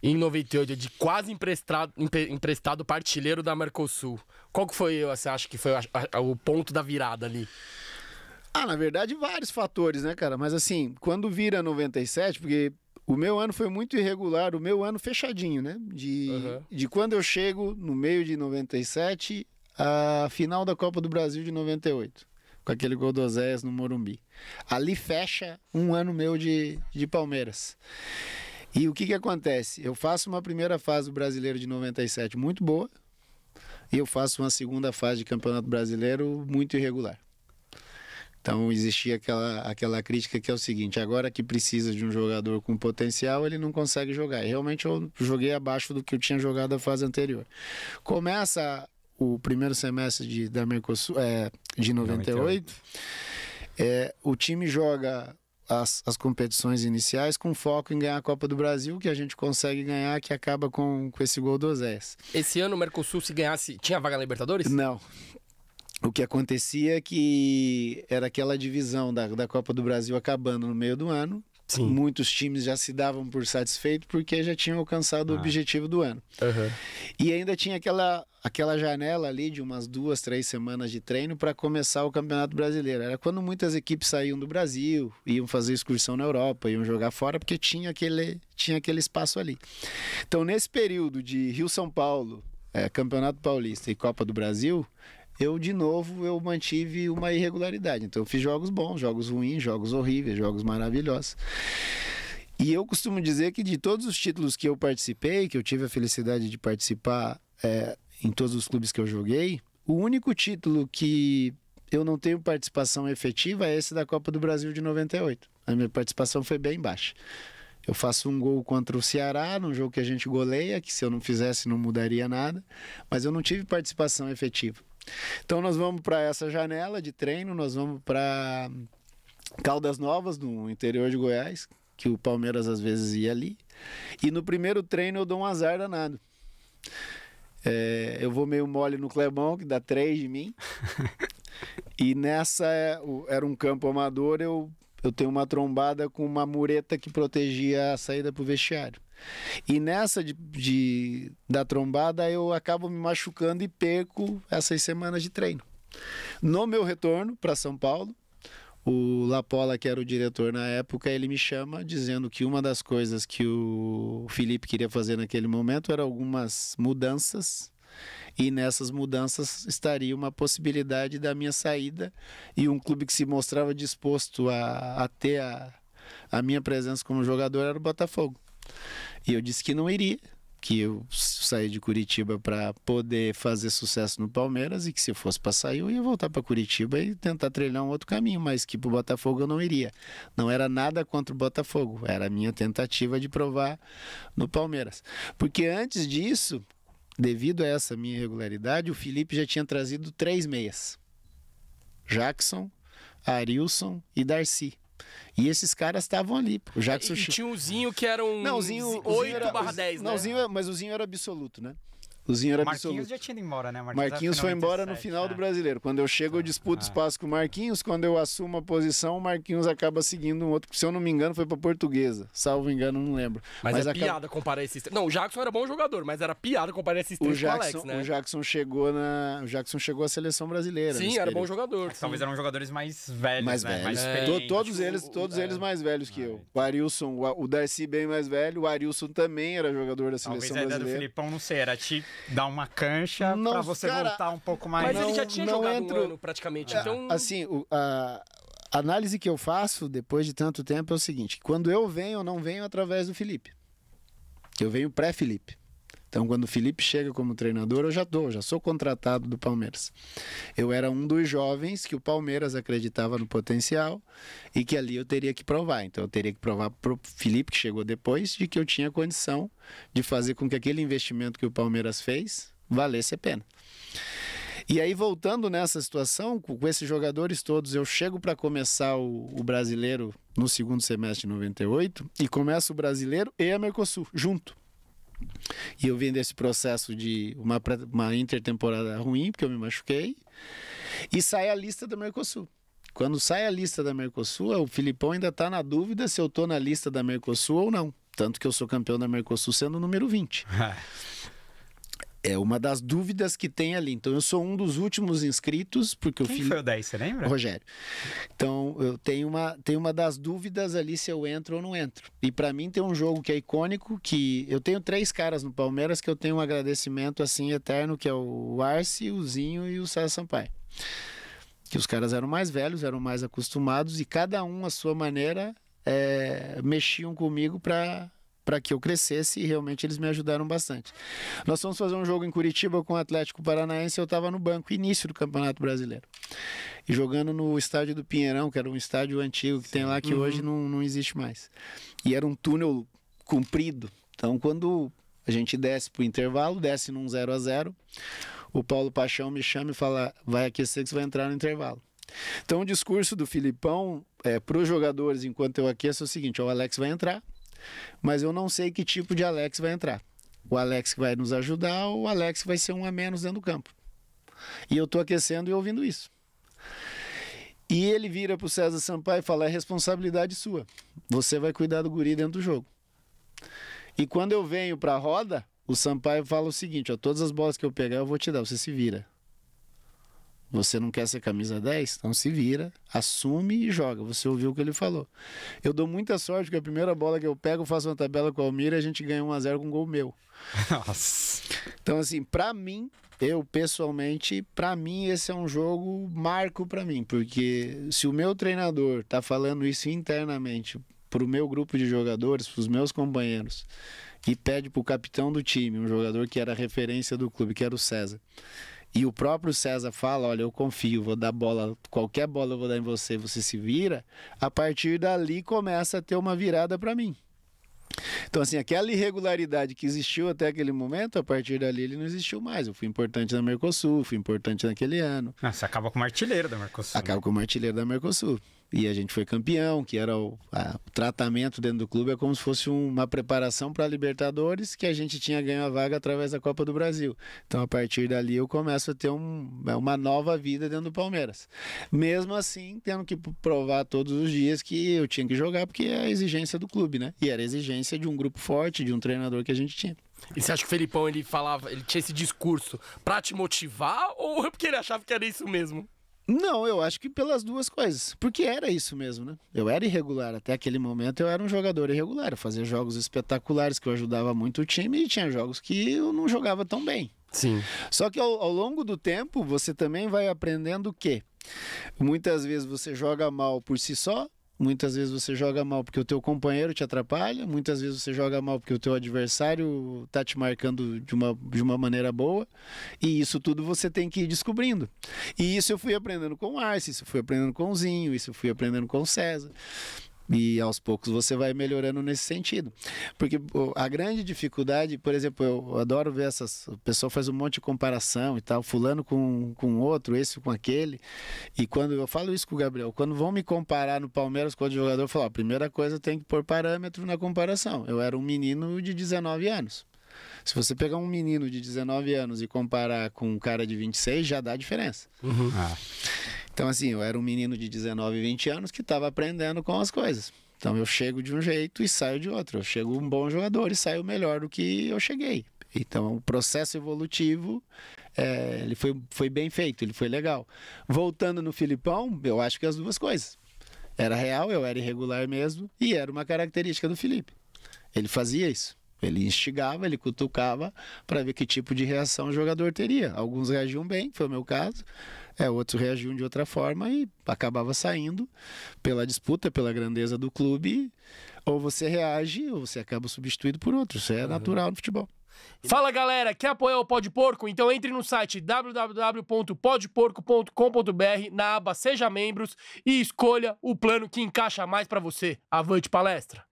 em 98, de quase emprestado para artilheiro da Mercosul. Qual que foi, você acha que foi o ponto da virada ali? Na verdade, vários fatores, né, cara? Mas assim, quando vira 97, porque o meu ano foi muito irregular, o meu ano fechadinho, né? De quando eu chego no meio de 97, a final da Copa do Brasil de 98. Com aquele gol do Oséias no Morumbi. Ali fecha um ano meu de Palmeiras. E o que acontece? Eu faço uma primeira fase do Brasileiro de 97 muito boa, e eu faço uma segunda fase de Campeonato Brasileiro muito irregular. Então existia aquela crítica que é o seguinte: agora que precisa de um jogador com potencial, ele não consegue jogar. E realmente eu joguei abaixo do que eu tinha jogado a fase anterior. Começa o primeiro semestre da Mercosul, de 98, o time joga as competições iniciais com foco em ganhar a Copa do Brasil, que a gente consegue ganhar, que acaba com esse gol do Oséias. Esse ano o Mercosul, se ganhasse, tinha vaga na Libertadores? Não. O que acontecia é que era aquela divisão da Copa do Brasil acabando no meio do ano. Sim. Muitos times já se davam por satisfeitos porque já tinham alcançado o objetivo do ano. E ainda tinha aquela janela ali de umas 2, 3 semanas de treino para começar o Campeonato Brasileiro. Era quando muitas equipes saíam do Brasil, iam fazer excursão na Europa, iam jogar fora, porque tinha aquele espaço ali. Então, nesse período de Rio-São Paulo, Campeonato Paulista e Copa do Brasil, eu mantive uma irregularidade. Então eu fiz jogos bons, jogos ruins, jogos horríveis, jogos maravilhosos. E eu costumo dizer que de todos os títulos que eu participei, que eu tive a felicidade de participar em todos os clubes que eu joguei, o único título que eu não tenho participação efetiva é esse da Copa do Brasil de 98. A minha participação foi bem baixa. Eu faço um gol contra o Ceará, num jogo que a gente goleia, que se eu não fizesse não mudaria nada, mas eu não tive participação efetiva. Então nós vamos para essa janela de treino, nós vamos para Caldas Novas, no interior de Goiás, que o Palmeiras às vezes ia ali. E no primeiro treino eu dou um azar danado. Eu vou meio mole no Clebão, que dá 3 de mim. E nessa, era um campo amador, eu tenho uma trombada com uma mureta que protegia a saída para o vestiário. E nessa da trombada eu acabo me machucando e perco essas semanas de treino. No meu retorno para São Paulo, o Lapola, que era o diretor na época, ele me chama dizendo que uma das coisas que o Felipe queria fazer naquele momento era algumas mudanças, e nessas mudanças estaria uma possibilidade da minha saída, e um clube que se mostrava disposto a ter a minha presença como jogador era o Botafogo. E eu disse que não iria, que eu saí de Curitiba para poder fazer sucesso no Palmeiras, e que se fosse para sair eu ia voltar para Curitiba e tentar trilhar um outro caminho, mas que para o Botafogo eu não iria. Não era nada contra o Botafogo, era a minha tentativa de provar no Palmeiras. Porque antes disso, devido a essa minha irregularidade, o Felipe já tinha trazido 3 meias: Jackson, Arilson e Darcy. E esses caras estavam ali. O Jackson tinha o Zinho, que era um 8/10, né? Mas o Zinho era absoluto, né? O Zinho era absoluto. Marquinhos já tinha ido embora, né? Marquinhos foi embora no final do Brasileiro. Quando eu chego, eu disputo espaço com o Marquinhos. Quando eu assumo a posição, o Marquinhos acaba seguindo um outro. Se eu não me engano, foi pra Portuguesa. Salvo engano, não lembro. Mas piada comparar esses três. Não, o Jackson era bom jogador, mas era piada comparar esses três com o Alex, né? O Jackson chegou à seleção brasileira. Sim, era bom jogador. Talvez eram jogadores mais velhos, né? Mais experientes. Todos eles mais velhos que eu. O Arilson, o Darcy bem mais velho. O Arilson também era jogador da seleção brasileira. Talvez a ideia do Filipão, não sei, era te dar uma cancha pra você voltar um pouco mais. Mas ele já tinha jogado um ano praticamente, então... Assim, a análise que eu faço depois de tanto tempo é o seguinte: quando eu não venho através do Felipe. Eu venho pré-Felipe. Então, quando o Felipe chega como treinador, eu já sou contratado do Palmeiras. Eu era um dos jovens que o Palmeiras acreditava no potencial e que ali eu teria que provar. Então, eu teria que provar para o Felipe, que chegou depois, de que eu tinha condição de fazer com que aquele investimento que o Palmeiras fez valesse a pena. E aí, voltando nessa situação, com esses jogadores todos, eu chego para começar o Brasileiro no segundo semestre de 98 e começo o Brasileiro e a Mercosul junto. E eu vim desse processo de uma intertemporada ruim, porque eu me machuquei, e sai a lista da Mercosul. Quando sai a lista da Mercosul, o Filipão ainda está na dúvida se eu estou na lista da Mercosul ou não. Tanto que eu sou campeão da Mercosul sendo o número 20. É uma das dúvidas que tem ali. Então, eu sou um dos últimos inscritos, porque Quem foi o 10, você lembra? Rogério. Então, eu tenho uma das dúvidas ali se eu entro ou não entro. E para mim tem um jogo que é icônico, que eu tenho 3 caras no Palmeiras que eu tenho um agradecimento assim eterno, que é o Arce, o Zinho e o César Sampaio. Que os caras eram mais velhos, eram mais acostumados e cada um, à sua maneira, mexiam comigo para que eu crescesse e realmente eles me ajudaram bastante. Nós fomos fazer um jogo em Curitiba com o Atlético Paranaense, eu estava no banco, início do Campeonato Brasileiro. E jogando no estádio do Pinheirão, que era um estádio antigo que tem lá, que hoje não existe mais. E era um túnel comprido. Então, quando a gente desce para o intervalo, desce num 0-0, o Paulo Paixão me chama e fala, vai aquecer que você vai entrar no intervalo. Então, o discurso do Filipão para os jogadores, enquanto eu aqueço, é o seguinte, o Alex vai entrar, mas eu não sei que tipo de Alex vai entrar. O Alex que vai nos ajudar ou o Alex que vai ser um a menos dentro do campo. E eu tô aquecendo e ouvindo isso. E ele vira pro César Sampaio e fala, é responsabilidade sua. Você vai cuidar do guri dentro do jogo. E quando eu venho pra roda, o Sampaio fala o seguinte, ó, todas as bolas que eu pegar eu vou te dar, você se vira. Você não quer ser camisa 10? Então se vira, assume e joga. Você ouviu o que ele falou. Eu dou muita sorte que a primeira bola que eu pego, eu faço uma tabela com o Almir e a gente ganha 1-0 com um gol meu. Nossa. Então assim, pra mim, eu pessoalmente, pra mim esse é um jogo marco pra mim. Porque se o meu treinador tá falando isso internamente pro meu grupo de jogadores, pros meus companheiros, e pede pro capitão do time, um jogador que era referência do clube, que era o César, e o próprio César fala, olha, eu confio, vou dar bola, qualquer bola eu vou dar em você, você se vira, a partir dali começa a ter uma virada para mim. Então, assim, aquela irregularidade que existiu até aquele momento, a partir dali ele não existiu mais. Eu fui importante na Mercosul, fui importante naquele ano. Você acaba como artilheiro da Mercosul. Acaba como artilheiro da Mercosul. E a gente foi campeão, que era o tratamento dentro do clube, é como se fosse uma preparação para a Libertadores, que a gente tinha ganho a vaga através da Copa do Brasil. Então, a partir dali, eu começo a ter uma nova vida dentro do Palmeiras. Mesmo assim, tendo que provar todos os dias que eu tinha que jogar, porque é a exigência do clube, né? E era a exigência de um grupo forte, de um treinador que a gente tinha. E você acha que o Felipão, ele tinha esse discurso pra te motivar ou é porque ele achava que era isso mesmo? Não, eu acho que pelas duas coisas. Porque era isso mesmo, né? Eu era irregular. Até aquele momento eu era um jogador irregular. Eu fazia jogos espetaculares que eu ajudava muito o time e tinha jogos que eu não jogava tão bem. Sim. Só que ao longo do tempo você também vai aprendendo que muitas vezes você joga mal por si só, muitas vezes você joga mal porque o teu companheiro te atrapalha, muitas vezes você joga mal porque o teu adversário tá te marcando de uma maneira boa, e isso tudo você tem que ir descobrindo. E isso eu fui aprendendo com o Arce, isso eu fui aprendendo com o Zinho, isso eu fui aprendendo com o César. E aos poucos você vai melhorando nesse sentido. Porque a grande dificuldade, por exemplo, eu adoro ver o pessoal faz um monte de comparação e tal, fulano com outro, esse com aquele. E quando eu falo isso com o Gabriel, quando vão me comparar no Palmeiras com outro jogador, eu falo, a primeira coisa tem que pôr parâmetro na comparação. Eu era um menino de 19 anos. Se você pegar um menino de 19 anos e comparar com um cara de 26, já dá diferença. Uhum. Então, assim, eu era um menino de 19, 20 anos que estava aprendendo com as coisas. Então, eu chego de um jeito e saio de outro. Eu chego um bom jogador e saio melhor do que eu cheguei. Então, o processo evolutivo, ele foi bem feito, ele foi legal. Voltando no Filipão, eu acho que as duas coisas. Era real, eu era irregular mesmo, e era uma característica do Felipe. Ele fazia isso. Ele instigava, ele cutucava para ver que tipo de reação o jogador teria. Alguns reagiam bem, foi o meu caso. Outros reagiam de outra forma e acabava saindo pela disputa, pela grandeza do clube. Ou você reage ou você acaba substituído por outro. Isso é natural no futebol. Fala, galera, quer apoiar o Pode Porco? Então entre no site www.podeporco.com.br, na aba Seja Membros, e escolha o plano que encaixa mais para você. Avante palestra!